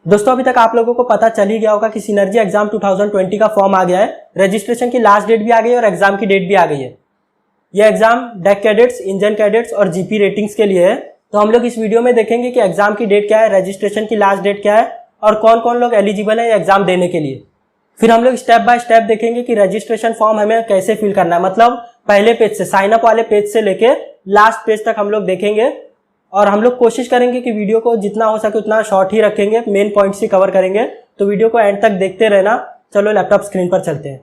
दोस्तों अभी तक आप लोगों को पता चल ही गया होगा कि सिनर्जी एग्जाम 2020 का फॉर्म आ गया है। रजिस्ट्रेशन की लास्ट डेट भी आ गई है और एग्जाम की डेट भी आ गई है। यह exam deck cadets, engine cadets और जीपी रेटिंग्स के लिए है। तो हम लोग इस वीडियो में देखेंगे कि एग्जाम की डेट क्या है, रजिस्ट्रेशन की लास्ट डेट क्या है और कौन कौन लोग एलिजिबल है एग्जाम देने के लिए। फिर हम लोग स्टेप बाय स्टेप देखेंगे कि रजिस्ट्रेशन फॉर्म हमें कैसे फिल करना है, मतलब पहले पेज से, साइन अप वाले पेज से लेके लास्ट पेज तक हम लोग देखेंगे। और हम लोग कोशिश करेंगे कि वीडियो को जितना हो सके उतना शॉर्ट ही रखेंगे, मेन पॉइंट्स ही कवर करेंगे। तो वीडियो को एंड तक देखते रहना। चलो लैपटॉप स्क्रीन पर चलते हैं।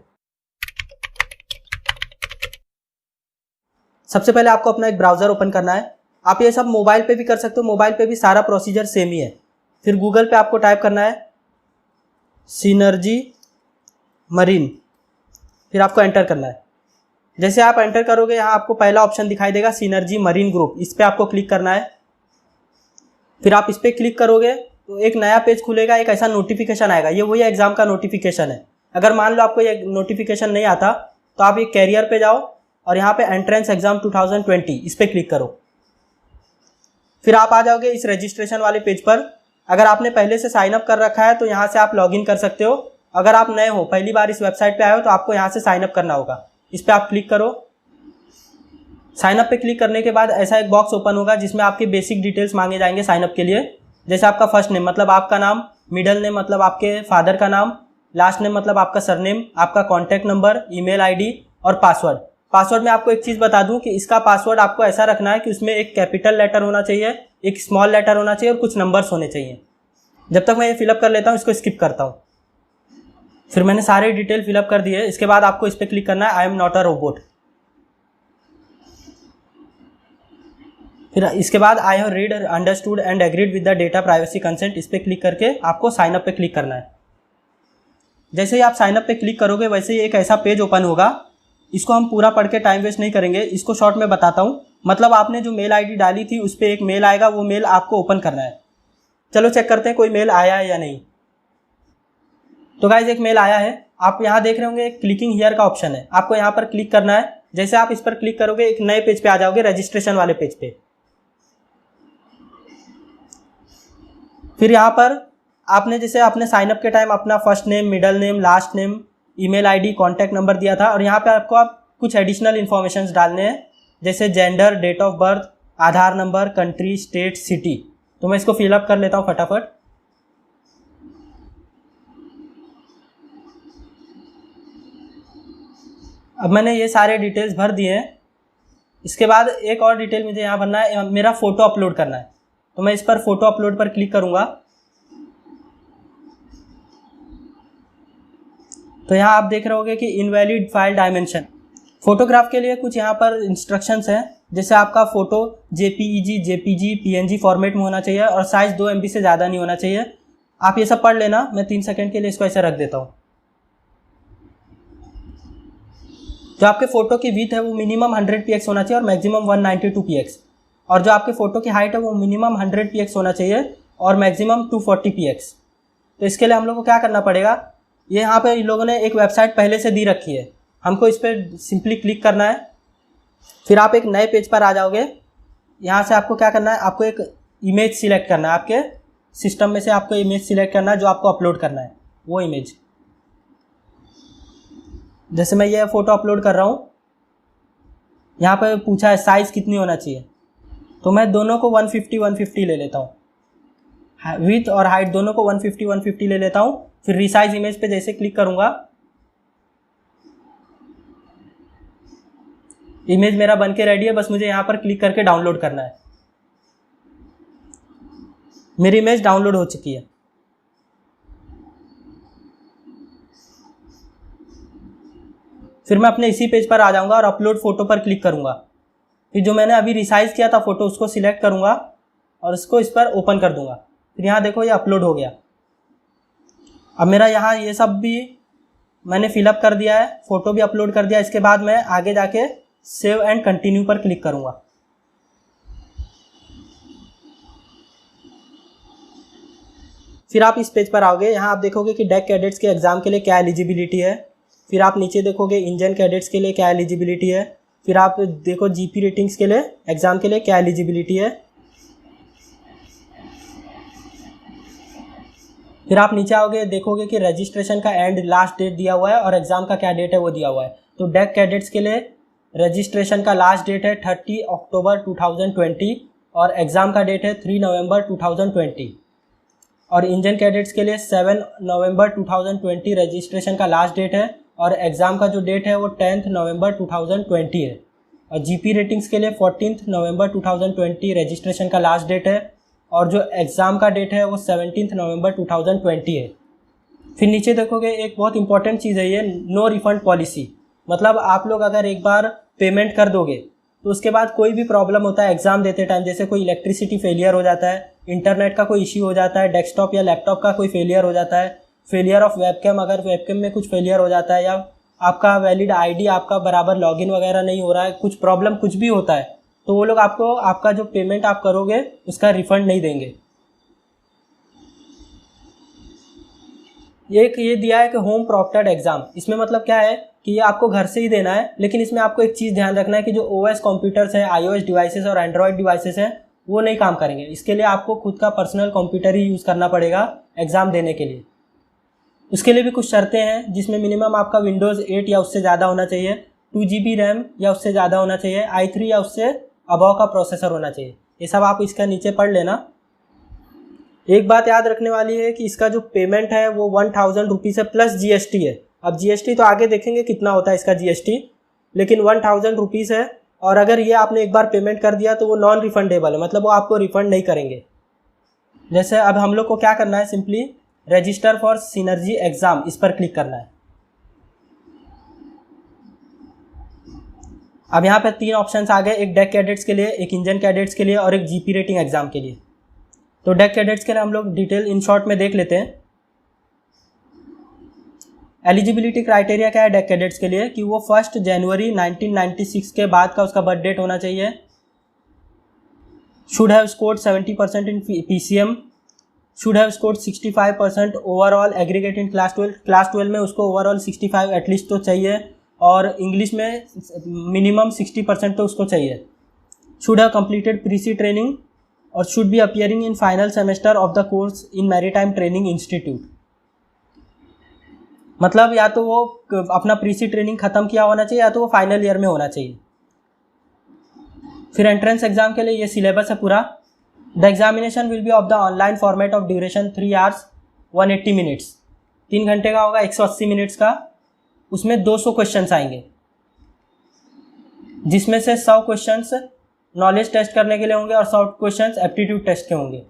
सबसे पहले आपको अपना एक ब्राउजर ओपन करना है। आप ये सब मोबाइल पे भी कर सकते हो, मोबाइल पे भी सारा प्रोसीजर सेम ही है। फिर गूगल पे आपको टाइप करना है सिनर्जी मरीन, फिर आपको एंटर करना है। जैसे आप एंटर करोगे यहाँ आपको पहला ऑप्शन दिखाई देगा सिनर्जी मरीन ग्रुप, इस पर आपको क्लिक करना है। फिर आप इस पर क्लिक करोगे तो एक नया पेज खुलेगा, एक ऐसा नोटिफिकेशन आएगा। ये वही एग्जाम का नोटिफिकेशन है। अगर मान लो आपको ये नोटिफिकेशन नहीं आता तो आप ये कैरियर पे जाओ और यहाँ पे एंट्रेंस एग्जाम 2020 इस पर क्लिक करो। फिर आप आ जाओगे इस रजिस्ट्रेशन वाले पेज पर। अगर आपने पहले से साइन अप कर रखा है तो यहाँ से आप लॉगिन कर सकते हो। अगर आप नए हो, पहली बार इस वेबसाइट पे आए हो, तो आपको यहाँ से साइन अप करना होगा। इस पर आप क्लिक करो। साइन अप पे क्लिक करने के बाद ऐसा एक बॉक्स ओपन होगा जिसमें आपके बेसिक डिटेल्स मांगे जाएंगे साइन अप के लिए। जैसे आपका फर्स्ट नेम मतलब आपका नाम, मिडिल नेम मतलब आपके फादर का नाम, लास्ट नेम मतलब आपका सरनेम, आपका कॉन्टैक्ट नंबर, ईमेल आईडी और पासवर्ड। पासवर्ड में आपको एक चीज़ बता दूं कि इसका पासवर्ड आपको ऐसा रखना है कि उसमें एक कैपिटल लेटर होना चाहिए, एक स्मॉल लेटर होना चाहिए और कुछ नंबर्स होने चाहिए। जब तक मैं ये फिलअप कर लेता हूँ, इसको स्किप करता हूँ। फिर मैंने सारे डिटेल फिलअप कर दिए। इसके बाद आपको इस पर क्लिक करना है I am not a robot. फिर इसके बाद I have read understood and agreed with the data privacy consent, इस पर क्लिक करके आपको साइन अप पे क्लिक करना है। जैसे ही आप साइन अप पे क्लिक करोगे वैसे ही एक ऐसा पेज ओपन होगा। इसको हम पूरा पढ़ के टाइम वेस्ट नहीं करेंगे, इसको शॉर्ट में बताता हूँ। मतलब आपने जो मेल आईडी डाली थी उस पर एक मेल आएगा, वो मेल आपको ओपन करना है। चलो चेक करते हैं कोई मेल आया है या नहीं। तो गाइज एक मेल आया है। आप यहाँ देख रहे होंगे क्लिकिंग हियर का ऑप्शन है, आपको यहाँ पर क्लिक करना है। जैसे आप इस पर क्लिक करोगे एक नए पेज पे आ जाओगे, रजिस्ट्रेशन वाले पेज पे। फिर यहाँ पर आपने जैसे अपने साइनअप के टाइम अपना first name, middle name, last name, email ID, contact number दिया था और यहाँ पे आपको आप कुछ एडिशनल इन्फॉर्मेशन डालने हैं, जैसे gender, date of birth, Aadhaar number, country, state, city. तो मैं इसको फिलअप कर लेता हूँ फटाफट। अब मैंने ये सारे डिटेल्स भर दिए हैं। इसके बाद एक और डिटेल मुझे यहाँ भरना है, मेरा फ़ोटो अपलोड करना है। तो मैं इस पर फोटो अपलोड पर क्लिक करूँगा। तो यहाँ आप देख रहे होंगे कि इनवैलिड फाइल डायमेंशन। फोटोग्राफ के लिए कुछ यहाँ पर इंस्ट्रक्शंस हैं, जैसे आपका photo JPEG, JPG, PNG format में होना चाहिए और साइज़ 2 MB से ज़्यादा नहीं होना चाहिए। आप ये सब पढ़ लेना, मैं 3 सेकंड के लिए इसको ऐसे रख देता हूँ। जो आपके फ़ोटो की विड्थ है वो मिनिमम 100 px होना चाहिए और मैक्सिमम 192 px। और जो आपके फ़ोटो की हाइट है वो मिनिमम 100 px होना चाहिए और मैक्सिमम 240 px। तो इसके लिए हम लोग को क्या करना पड़ेगा, ये यहाँ पे इन लोगों ने एक वेबसाइट पहले से दी रखी है, हमको इस पर सिंपली क्लिक करना है। फिर आप एक नए पेज पर आ जाओगे। यहाँ से आपको क्या करना है, आपको एक इमेज सिलेक्ट करना है। आपके सिस्टम में से आपको इमेज सिलेक्ट करना है जो आपको अपलोड करना है, वो इमेज। जैसे मैं ये फ़ोटो अपलोड कर रहा हूँ, यहाँ पर पूछा है साइज़ कितनी होना चाहिए, तो मैं दोनों को 150 ले लेता हूँ। विड्थ और हाइट दोनों को 150 ले लेता हूँ। फिर रिसाइज इमेज पे जैसे क्लिक करूँगा, इमेज मेरा बन के रेडी है, बस मुझे यहाँ पर क्लिक करके डाउनलोड करना है। मेरी इमेज डाउनलोड हो चुकी है। फिर मैं अपने इसी पेज पर आ जाऊँगा और अपलोड फ़ोटो पर क्लिक करूँगा। फिर जो मैंने अभी रिसाइज़ किया था फ़ोटो उसको सिलेक्ट करूँगा और इसको इस पर ओपन कर दूँगा। फिर यहाँ देखो ये अपलोड हो गया। अब मेरा यहाँ ये सब भी मैंने फिलअप कर दिया है, फ़ोटो भी अपलोड कर दिया। इसके बाद मैं आगे जाके सेव एंड कंटिन्यू पर क्लिक करूँगा। फिर आप इस पेज पर आओगे। यहाँ आप देखोगे कि डेक कैडेट्स के एग्ज़ाम के लिए क्या एलिजिबिलिटी है। फिर आप नीचे देखोगे इंजन कैडेट्स के लिए क्या एलिजिबिलिटी है। फिर आप देखो जीपी रेटिंग्स के लिए एग्ज़ाम के लिए क्या एलिजिबिलिटी है। फिर आप नीचे आओगे, देखोगे कि रजिस्ट्रेशन का एंड लास्ट डेट दिया हुआ है और एग्ज़ाम का क्या डेट है वो दिया हुआ है। तो डेक कैडेट्स के लिए रजिस्ट्रेशन का लास्ट डेट है 30 अक्टूबर 2020 और एग्ज़ाम का डेट है 3 नवंबर 2020। और इंजन कैडेट्स के लिए 7 नवंबर 2020 रजिस्ट्रेशन का लास्ट डेट है और एग्ज़ाम का जो डेट है वो 10 नवंबर 2020 है। और जीपी रेटिंग्स के लिए 14 नवंबर 2020 रजिस्ट्रेशन का लास्ट डेट है और जो एग्ज़ाम का डेट है वो 17 नवंबर 2020 है। फिर नीचे देखोगे एक बहुत इंपॉर्टेंट चीज़ है ये, नो रिफंड पॉलिसी। मतलब आप लोग अगर एक बार पेमेंट कर दोगे तो उसके बाद कोई भी प्रॉब्लम होता है एग्ज़ाम देते टाइम, जैसे कोई इलेक्ट्रिसिटी फेलियर हो जाता है, इंटरनेट का कोई इश्यू हो जाता है, डेस्कटॉप या लैपटॉप का कोई फेलियर हो जाता है, फेलियर ऑफ वेबकैम, अगर वेबकैम में कुछ फेलियर हो जाता है या आपका वैलिड आईडी आपका बराबर लॉगिन वगैरह नहीं हो रहा है, कुछ प्रॉब्लम कुछ भी होता है, तो वो लोग आपको आपका जो पेमेंट आप करोगे उसका रिफंड नहीं देंगे। एक ये दिया है कि होम प्रॉक्टर्ड एग्जाम, इसमें मतलब क्या है कि ये आपको घर से ही देना है, लेकिन इसमें आपको एक चीज़ ध्यान रखना है कि जो ओएस कंप्यूटर्स हैं, आईओएस डिवाइसेस और एंड्रॉयड डिवाइसेस हैं वो नहीं काम करेंगे। इसके लिए आपको खुद का पर्सनल कंप्यूटर ही यूज़ करना पड़ेगा एग्ज़ाम देने के लिए। उसके लिए भी कुछ शर्तें हैं जिसमें मिनिमम आपका विंडोज़ 8 या उससे ज़्यादा होना चाहिए, 2 GB रैम या उससे ज़्यादा होना चाहिए, i3 या उससे अबव का प्रोसेसर होना चाहिए। ये सब आप इसका नीचे पढ़ लेना। एक बात याद रखने वाली है कि इसका जो पेमेंट है वो 1000 रुपीज़ है प्लस GST है। अब GST तो आगे देखेंगे कितना होता है इसका GST, लेकिन 1000 रुपीज़ है। और अगर ये आपने एक बार पेमेंट कर दिया तो वो नॉन रिफंडेबल है, मतलब वो आपको रिफंड नहीं करेंगे। जैसे अब हम लोग को क्या करना है, simply register for synergy exam इस पर क्लिक करना है। अब यहाँ पे 3 ऑप्शंस आ गए, एक डेक कैडेट्स के लिए, एक इंजन कैडेट्स के लिए और एक जीपी रेटिंग एग्ज़ाम के लिए। तो डेक कैडेट्स के लिए हम लोग डिटेल इन शॉर्ट में देख लेते हैं। एलिजिबिलिटी क्राइटेरिया क्या है डेक कैडेट्स के लिए कि वो 1 जनवरी 1996 के बाद का उसका बर्थ डेट होना चाहिए, should have scored 70% in PCM, should have scored 65% overall aggregate in class 12 में उसको ओवरऑल 65 एटलीस्ट तो चाहिए, और इंग्लिश में मिनिमम 60% तो उसको चाहिए, should have completed pre-sea training और should be appearing in final semester of the course in maritime training institute. मतलब या तो वो अपना प्रीसी ट्रेनिंग खत्म किया होना चाहिए या तो वो फाइनल ईयर में होना चाहिए। फिर एंट्रेंस एग्जाम के लिए ये सिलेबस है पूरा। The examination will be of the online format of duration 3 hours 180 minutes, 3 घंटे का होगा, 180 मिनट्स का। उसमें 200 क्वेश्चंस आएंगे, जिसमें से 100 क्वेश्चंस नॉलेज टेस्ट करने के लिए होंगे और 100 क्वेश्चंस एप्टीट्यूड टेस्ट के होंगे।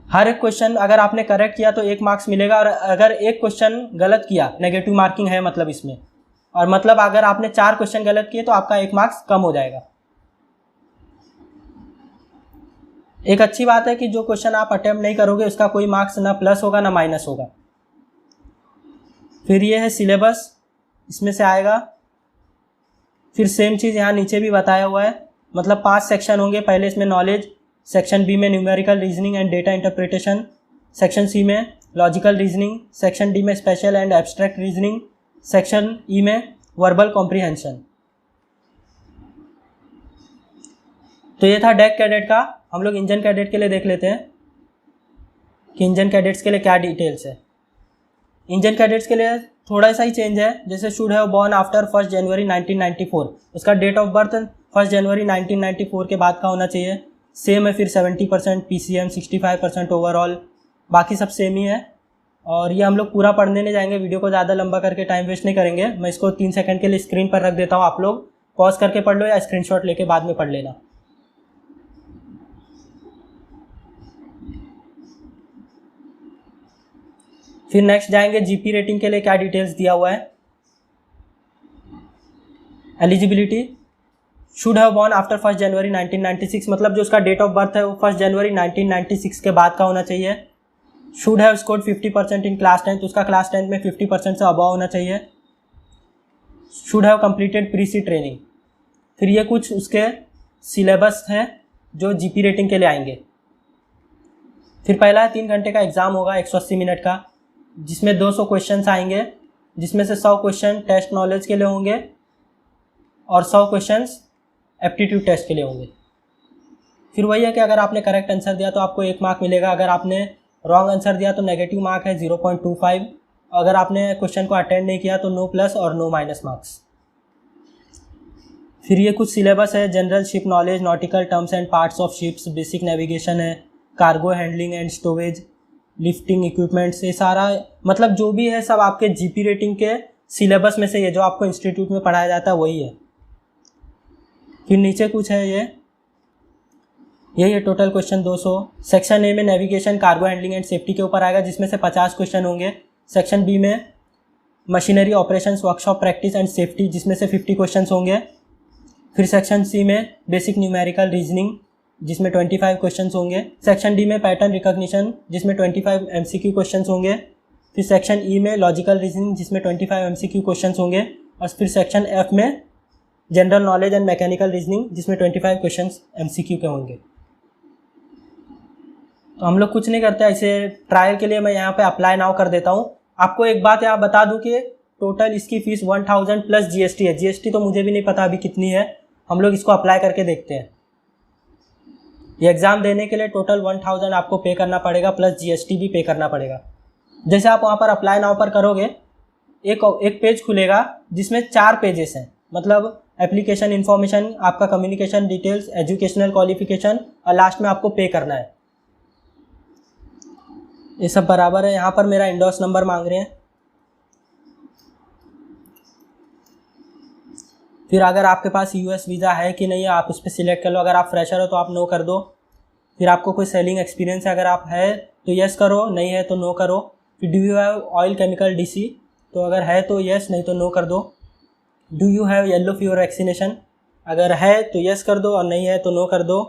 हर एक क्वेश्चन अगर आपने करेक्ट किया तो 1 मार्क्स मिलेगा, और अगर एक क्वेश्चन गलत किया नेगेटिव मार्किंग है मतलब इसमें, और मतलब अगर आपने 4 क्वेश्चन गलत किए तो आपका 1 मार्क्स कम हो जाएगा। एक अच्छी बात है कि जो क्वेश्चन आप अटेम्प्ट नहीं करोगे उसका कोई मार्क्स ना प्लस होगा ना माइनस होगा। फिर ये है सिलेबस, इसमें से आएगा। फिर सेम चीज़ यहाँ नीचे भी बताया हुआ है, मतलब 5 सेक्शन होंगे। पहले इसमें नॉलेज, सेक्शन बी में numerical reasoning and data interpretation, section C में लॉजिकल रीजनिंग, सेक्शन डी में spatial and abstract reasoning, section E में वर्बल कॉम्प्रिहेंशन। तो ये था डेक कैडेट का। हम लोग इंजन कैडेट के लिए देख लेते हैं कि इंजन कैडेट्स के लिए क्या डिटेल्स है। इंजन कैडेट्स के लिए थोड़ा सा ही चेंज है, जैसे शुड हैव बॉर्न आफ्टर 1 जनवरी 1994, उसका डेट ऑफ बर्थ 1 जनवरी 1994 के बाद का होना चाहिए। सेम है। फिर 70% PCM, 65% ओवरऑल, बाकी सब सेम ही है। और ये हम लोग पूरा पढ़ने नहीं जाएंगे, वीडियो को ज़्यादा लंबा करके टाइम वेस्ट नहीं करेंगे। मैं इसको 3 सेकंड के लिए स्क्रीन पर रख देता हूँ, आप लोग पॉज करके पढ़ लो या स्क्रीनशॉट लेके बाद में पढ़ लेना। फिर नेक्स्ट जाएंगे जीपी रेटिंग के लिए क्या डिटेल्स दिया हुआ है। Eligibility, should have born after 1 जनवरी 1996, मतलब जो उसका डेट ऑफ बर्थ है वो 1 जनवरी 1996 के बाद का होना चाहिए। Should have scored 50% in class 10, तो उसका क्लास 10 में 50% से अबव होना चाहिए। Should have completed pre-sea training. फिर ये कुछ उसके सिलेबस हैं जो जीपी रेटिंग के लिए आएंगे। फिर पहला 3 घंटे का एग्ज़ाम होगा 180 मिनट का, जिसमें 200 क्वेश्चंस आएंगे, जिसमें से 100 क्वेश्चन टेस्ट नॉलेज के लिए होंगे और 100 क्वेश्चंस एप्टीट्यूड टेस्ट के लिए होंगे। फिर वही है कि अगर आपने करेक्ट आंसर दिया तो आपको 1 मार्क मिलेगा, अगर आपने रॉन्ग आंसर दिया तो नेगेटिव मार्क है 0.25। अगर आपने क्वेश्चन को अटेंड नहीं किया तो नो प्लस और नो माइनस मार्क्स। फिर ये कुछ सिलेबस है, general ship knowledge, nautical terms and parts of ships, basic navigation है, cargo handling and storage, lifting equipments, ये सारा मतलब जो भी है सब आपके जीपी रेटिंग के सिलेबस में से ये जो आपको इंस्टीट्यूट में पढ़ाया जाता है वही है। फिर नीचे कुछ है ये टोटल क्वेश्चन 200। सेक्शन ए में navigation, cargo handling and safety के ऊपर आएगा जिसमें से 50 क्वेश्चन होंगे। सेक्शन बी में machinery operations, workshop practice and safety जिसमें से 50 क्वेश्चन होंगे। फिर सेक्शन सी में बेसिक न्यूमेरिकल रीजनिंग जिसमें 25 क्वेश्चन होंगे। सेक्शन डी में पैटर्न रिकॉग्निशन जिसमें 25 एमसीक्यू क्वेश्चन होंगे। फिर सेक्शन ई में लॉजिकल रीजनिंग जिसमें 25 एमसीक्यू क्वेश्चन होंगे। और फिर सेक्शन एफ में general knowledge and mechanical reasoning जिसमें 25 क्वेश्चन एमसीक्यू के होंगे। तो हम लोग कुछ नहीं करते, ऐसे ट्रायल के लिए मैं यहाँ पे अप्लाई नाउ कर देता हूँ। आपको एक बात यहाँ बता दूँ कि टोटल इसकी फ़ीस 1000 प्लस जीएसटी है। जीएसटी तो मुझे भी नहीं पता अभी कितनी है, हम लोग इसको अप्लाई करके देखते हैं। ये एग्ज़ाम देने के लिए टोटल 1000 आपको पे करना पड़ेगा, प्लस जीएसटी भी पे करना पड़ेगा। जैसे आप वहाँ पर अप्लाई नाउ पर करोगे, एक पेज खुलेगा जिसमें 4 पेजेस हैं, मतलब एप्लीकेशन इन्फॉर्मेशन, आपका कम्युनिकेशन डिटेल्स, एजुकेशनल क्वालिफिकेशन और लास्ट में आपको पे करना है। ये सब बराबर है। यहाँ पर मेरा इंडोर्स नंबर मांग रहे हैं। फिर अगर आपके पास यूएस वीज़ा है कि नहीं है आप उस पर सिलेक्ट कर लो। अगर आप फ्रेशर हो तो आप नो कर दो। फिर आपको कोई सेलिंग एक्सपीरियंस है, अगर आप है तो यस करो, नहीं है तो नो करो। फिर do you have oil chemical DC, तो अगर है तो यस, नहीं तो नो कर दो। Do you have yellow fever vaccination, अगर है तो यस कर दो और नहीं है तो नो कर दो।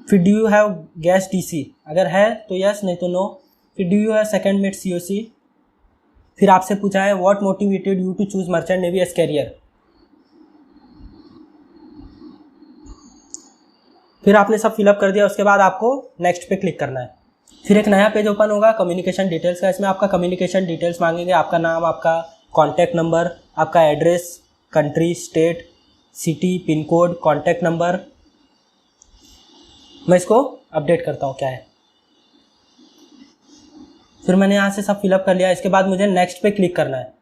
फिर do you have gas DC, अगर है तो यस, नहीं तो नो। फिर do you have second mate COC. फिर आपसे पूछा है what motivated you to choose merchant navy as career. फिर आपने सब फिलअप कर दिया, उसके बाद आपको नेक्स्ट पे क्लिक करना है। फिर एक नया पेज ओपन होगा कम्युनिकेशन डिटेल्स का। इसमें आपका कम्युनिकेशन डिटेल्स मांगेंगे, आपका नाम, आपका कॉन्टैक्ट नंबर, आपका address, country, state, city, pin code, contact number. मैं इसको अपडेट करता हूँ क्या है। फिर मैंने यहाँ से सब फिलअप कर लिया। इसके बाद मुझे नेक्स्ट पे क्लिक करना है।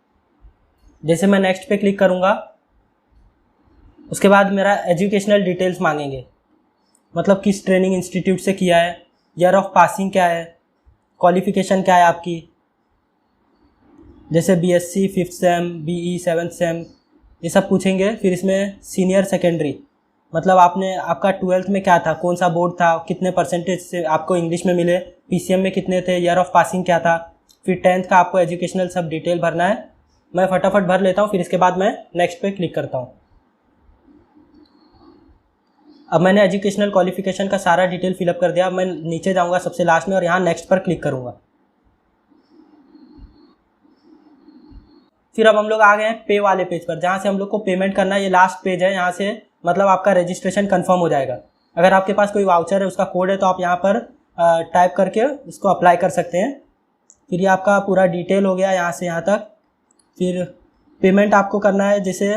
जैसे मैं नेक्स्ट पे क्लिक करूँगा उसके बाद मेरा एजुकेशनल डिटेल्स मांगेंगे, मतलब किस ट्रेनिंग इंस्टीट्यूट से किया है, ईयर ऑफ पासिंग क्या है, क्वालिफिकेशन क्या है आपकी, जैसे BSc 5th same, be 7th same, ये सब पूछेंगे। फिर इसमें सीनियर सेकेंडरी, मतलब आपका 12th में क्या था, कौन सा बोर्ड था, कितने परसेंटेज से आपको इंग्लिश में मिले, पीसीएम में कितने थे, ईयर ऑफ पासिंग क्या था। फिर 10th का आपको एजुकेशनल सब डिटेल भरना है। मैं फटाफट भर लेता हूँ, फिर इसके बाद मैं नेक्स्ट पे क्लिक करता हूँ। अब मैंने एजुकेशनल क्वालिफिकेशन का सारा डिटेल फिलअप कर दिया। अब मैं नीचे जाऊँगा सबसे लास्ट में और यहाँ नेक्स्ट पर क्लिक करूँगा। फिर अब हम लोग आ गए हैं पे वाले पेज पर, जहाँ से हम लोग को पेमेंट करना है। ये लास्ट पेज है, यहाँ से मतलब आपका रजिस्ट्रेशन कंफर्म हो जाएगा। अगर आपके पास कोई वाउचर है, उसका कोड है, तो आप यहाँ पर टाइप करके उसको अप्लाई कर सकते हैं। फिर ये आपका पूरा डिटेल हो गया यहाँ से यहाँ तक। फिर पेमेंट आपको करना है, जैसे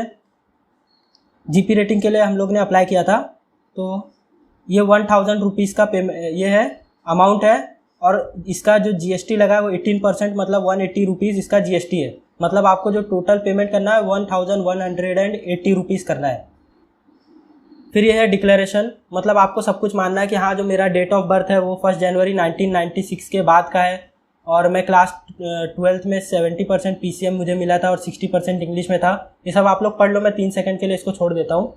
जीपी रेटिंग के लिए हम लोग ने अप्लाई किया था, तो ये 1000 रुपीज़ का ये है अमाउंट है। और इसका जो जीएसटी लगा है वो 18%, मतलब 180 रुपीज़ इसका जीएसटी है। मतलब आपको जो टोटल पेमेंट करना है 1180 रुपीज़ करना है। फिर ये है डिक्लेरेशन, मतलब आपको सब कुछ मानना है कि हाँ जो मेरा डेट ऑफ बर्थ है वो 1 जनवरी 1996 के बाद का है, और मैं क्लास 12th में 70% पीसीएम मुझे मिला था और 60% इंग्लिश में था। ये सब आप लोग पढ़ लो, मैं 3 सेकंड के लिए इसको छोड़ देता हूँ।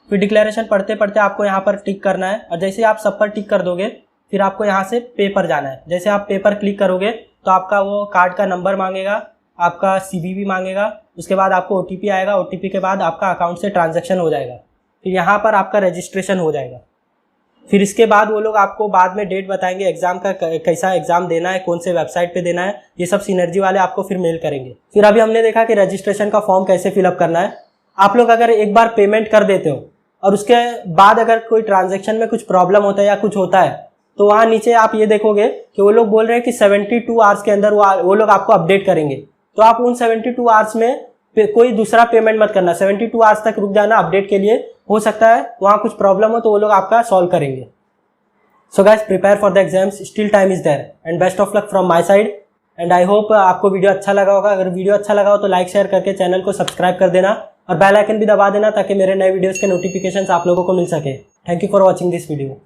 फिर डिक्लेरेशन पढ़ते पढ़ते आपको यहाँ पर टिक करना है, और जैसे आप सब पर टिक कर दोगे फिर आपको यहाँ से पे पर जाना है। जैसे आप पे पर क्लिक करोगे तो आपका वो कार्ड का नंबर मांगेगा, आपका सीवीवी मांगेगा, उसके बाद आपको ओटीपी आएगा। ओटीपी के बाद आपका अकाउंट से ट्रांजैक्शन हो जाएगा। फिर यहाँ पर आपका रजिस्ट्रेशन हो जाएगा। फिर इसके बाद वो लोग आपको बाद में डेट बताएंगे एग्जाम का, कैसा एग्जाम देना है, कौन से वेबसाइट पे देना है, ये सब सिनर्जी वाले आपको फिर मेल करेंगे। फिर अभी हमने देखा कि रजिस्ट्रेशन का फॉर्म कैसे फिलअप करना है। आप लोग अगर एक बार पेमेंट कर देते हो और उसके बाद अगर कोई ट्रांजैक्शन में कुछ प्रॉब्लम होता है या कुछ होता है, तो वहाँ नीचे आप ये देखोगे कि वो लोग बोल रहे हैं कि 72 आवर्स के अंदर वो लोग आपको अपडेट करेंगे। तो आप उन 72 आवर्स में कोई दूसरा पेमेंट मत करना, 72 आवर्स तक रुक जाना अपडेट के लिए। हो सकता है वहाँ कुछ प्रॉब्लम हो तो वो लोग आपका सॉल्व करेंगे। So guys prepare for the exams, still time is there and best of luck from my side. And I hope आपको वीडियो अच्छा लगा होगा। अगर वीडियो अच्छा लगा हो तो लाइक शेयर करके चैनल को सब्सक्राइब कर देना और बेल आइकन भी दबा देना ताकि मेरे नए वीडियोस के नोटिफिकेशंस आप लोगों को मिल सके। Thank you for watching this video.